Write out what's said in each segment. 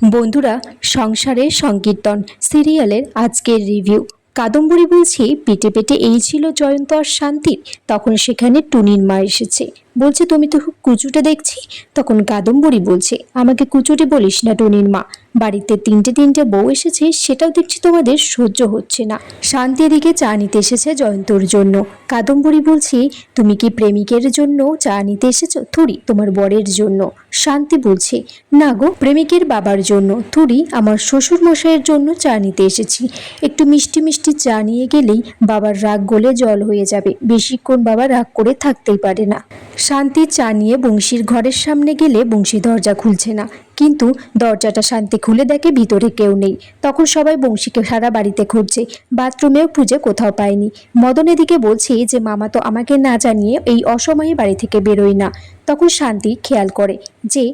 বন্ধুরা, সংসারের সংকীর্তন সিরিয়ালের আজকের রিভিউ। কাদম্বরী বলছে পেটে পেটে এই ছিল জয়ন্ত আর শান্তির। তখন সেখানে টুনির মা এসেছে, বলছে তুমি তো খুব কুচুটে দেখছি। তখন কাদম্বরী বলছে আমাকে কুচুটে বলিস না টুনির মা, বাড়িতে তিনটে বউ এসেছে, সেটাও দেখছি তোমাদের সহ্য হচ্ছে না। শান্তি এদিকে চা নিতে এসেছে জয়ন্তর জন্য। কাদম্বরী বলছে তুমি কি প্রেমিকের জন্য চা নিতে এসেছো? থুরি তোমার বরের জন্য। শান্তি বলছে না গো, প্রেমিকের বাবার জন্য। থুরি আমার শ্বশুর মশাইয়ের জন্য চা নিতে এসেছি। একটু মিষ্টি মিষ্টি চা নিয়ে গেলেই বাবার রাগ গলে জল হয়ে যাবে, বেশিক্ষণ বাবা রাগ করে থাকতেই পারে না। শান্তি চা নিয়ে বংশীর ঘরের সামনে গেলে বংশী দরজা খুলছে না, কিন্তু দরজাটা শান্তি খুলে দেখে ভিতরে কেউ নেই। তখন সবাই বংশীকে সারা বাড়িতে খুঁজছে, বাথরুমেও খুঁজে কোথাও পায়নি। মদন এদিকে বলছে যে মামা তো আমাকে না জানিয়ে এই অসময়ে বাড়ি থেকে বেরোয় না। তখন শান্তি খেয়াল করে যে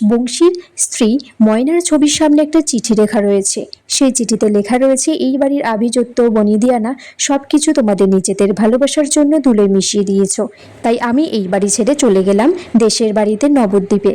বংশীর স্ত্রী ময়নার ছবির সামনে একটা চিঠি লেখা রয়েছে। সেই চিঠিতে লেখা রয়েছে এই বাড়ির আভিজাত্য বনিদিয়ানা সব কিছু তোমাদের নিজেদের ভালোবাসার জন্য ধুলে মিশিয়ে দিয়েছ, তাই আমি এই বাড়ি ছেড়ে চলে গেলাম দেশের বাড়িতে নবদ্বীপে।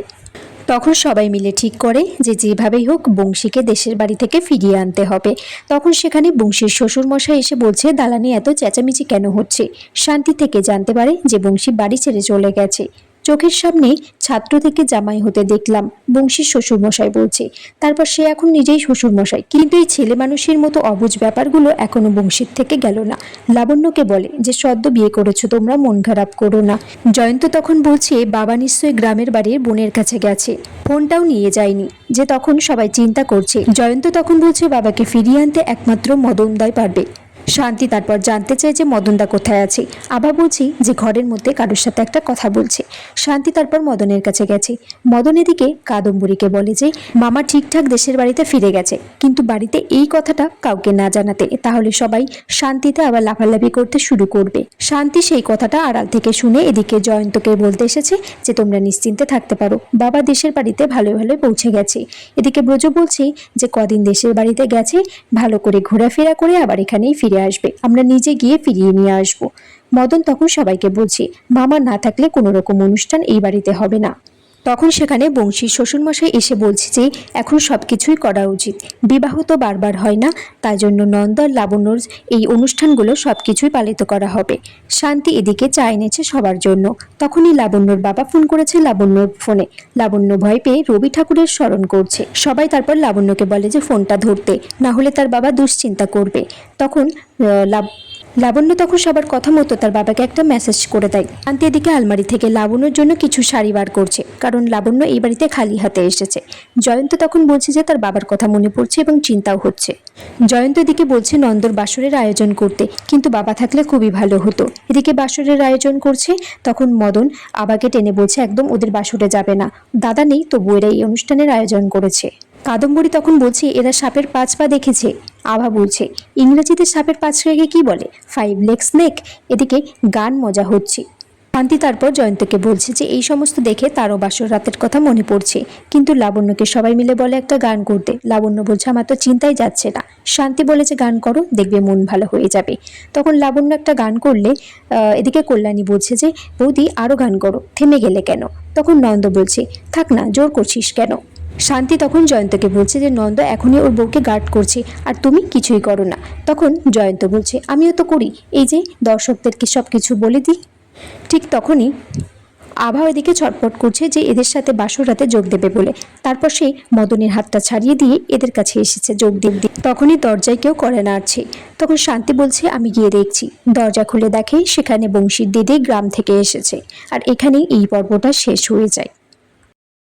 তখন সবাই মিলে ঠিক করে যে যেভাবেই হোক বংশীকে দেশের বাড়ি থেকে ফিরিয়ে আনতে হবে। তখন সেখানে বংশীর শ্বশুরমশাই এসে বলছে দালানে এত চেঁচামেচি কেন হচ্ছে। শান্তি থেকে জানতে পারে যে বংশী বাড়ি ছেড়ে চলে গেছে। চোখের সামনে ছাত্র থেকে জামাই হতে দেখলাম, বংশীর শ্বশুরমশাই বলছে। তারপর সে এখন নিজেই শ্বশুরমশাই, কিন্তু এই ছেলে মানুষের মতো অবুঝ ব্যাপারগুলো এখনো বংশীর থেকে গেল না। লাবণ্যকে বলে যে সদ্য বিয়ে করেছো, তোমরা মন খারাপ করো না। জয়ন্ত তখন বলছে বাবা নিশ্চয়ই গ্রামের বাড়ির বোনের কাছে গেছে, ফোনটাও নিয়ে যায়নি। যে তখন সবাই চিন্তা করছে। জয়ন্ত তখন বলছে বাবাকে ফিরিয়ে আনতে একমাত্র মদনদাই পারবে। শান্তি তারপর জানতে চায় যে মদনদা কোথায় আছে। আভা বলছি যে ঘরের মধ্যে কারোর সাথে একটা কথা বলছে। শান্তি তারপর মদনের কাছে গেছে। মদন এদিকে কাদম্বরীকে বলে যে মামা ঠিকঠাক দেশের বাড়িতে ফিরে গেছে, কিন্তু বাড়িতে এই কথাটা কাউকে না জানাতে, তাহলে সবাই শান্তিতে আবার লাফালাফি করতে শুরু করবে। শান্তি সেই কথাটা আড়াল থেকে শুনে এদিকে জয়ন্তকে বলতে এসেছে যে তোমরা নিশ্চিন্তে থাকতে পারো, বাবা দেশের বাড়িতে ভালো পৌঁছে গেছে। এদিকে ব্রজ বলছে যে কদিন দেশের বাড়িতে গেছে, ভালো করে ঘোরাফেরা করে আবার এখানেই ফিরে আসবে, আমরা নিজে গিয়ে ফিরিয়ে নিয়ে আসবো। মদন তখন সবাইকে বলছে মামা না থাকলে কোনো রকম অনুষ্ঠান এই বাড়িতে হবে না। তখন সেখানে বংশীর শ্বশুরমশাই এসে বলছে যে এখন সব কিছুই করা উচিত, বিবাহ তো বারবার হয় না, তাই জন্য নন্দ আর লাবণ্যর এই অনুষ্ঠানগুলো সব কিছুই পালিত করা হবে। শান্তি এদিকে চা এনেছে সবার জন্য। তখনই লাবণ্যর বাবা ফোন করেছে লাবণ্যর ফোনে। লাবণ্য ভয় পেয়ে রবি ঠাকুরের স্মরণ করছে। সবাই তারপর লাবণ্যকে বলে যে ফোনটা ধরতে, না হলে তার বাবা দুশ্চিন্তা করবে। তখন লাবণ্য তখন সবার কথা মতো তার বাবাকে একটা মেসেজ করে দেয়। শান্তি এদিকে আলমারি থেকে লাবণ্যর জন্য কিছু শাড়ি বার করছে, কারণ লাবণ্য এই বাড়িতে খালি হাতে এসেছে। জয়ন্ত তখন বলছে যে তার বাবার কথা মনে পড়ছে এবং চিন্তাও হচ্ছে। জয়ন্ত এদিকে বলছে নন্দর বাসরের আয়োজন করতে, কিন্তু বাবা থাকলে খুবই ভালো হতো। এদিকে বাসরের আয়োজন করছে, তখন মদন আবাকে টেনে বলছে একদম ওদের বাসরে যাবে না, দাদা নেই তবু এরা এই অনুষ্ঠানের আয়োজন করেছে। কাদম্বরী তখন বলছে এরা সাপের 5 পা দেখেছে। আভা বলছে ইংরেজিতে সাপের 5 রেখে কি বলে, 5 লেগ স্নেক। এদিকে গান মজা হচ্ছে। শান্তি তারপর জয়ন্তকে বলছে যে এই সমস্ত দেখে তারও বাসর রাতের কথা মনে পড়ছে, কিন্তু লাবণ্যকে সবাই মিলে বলে একটা গান করতে। লাবণ্য বলছে আমার তো চিন্তাই যাচ্ছে না। শান্তি বলে যে গান করো, দেখবে মন ভালো হয়ে যাবে। তখন লাবণ্য একটা গান করলে এদিকে কল্যাণী বলছে যে বৌদি আরও গান করো, থেমে গেলে কেন? তখন নন্দ বলছে থাক না, জোর করছিস কেন? শান্তি তখন জয়ন্তকে বলছে যে নন্দ এখনই ওর বউকে গার্ড করছে, আর তুমি কিছুই করো না। তখন জয়ন্ত বলছে আমিও তো করি, এই যে দর্শকদেরকে সব কিছু বলে দিই। ঠিক তখনই আভা এদিকে ছটফট করছে যে এদের সাথে বাসর রাতে যোগ দেবে বলে। তারপর সে মদনের হাতটা ছাড়িয়ে দিয়ে এদের কাছে এসেছে যোগ দিতে। তখনই দরজায় কেউ করে নাড়ছে। তখন শান্তি বলছে আমি গিয়ে দেখছি। দরজা খুলে দেখে সেখানে বংশীর দিদি গ্রাম থেকে এসেছে। আর এখানেই এই পর্বটা শেষ হয়ে যায়।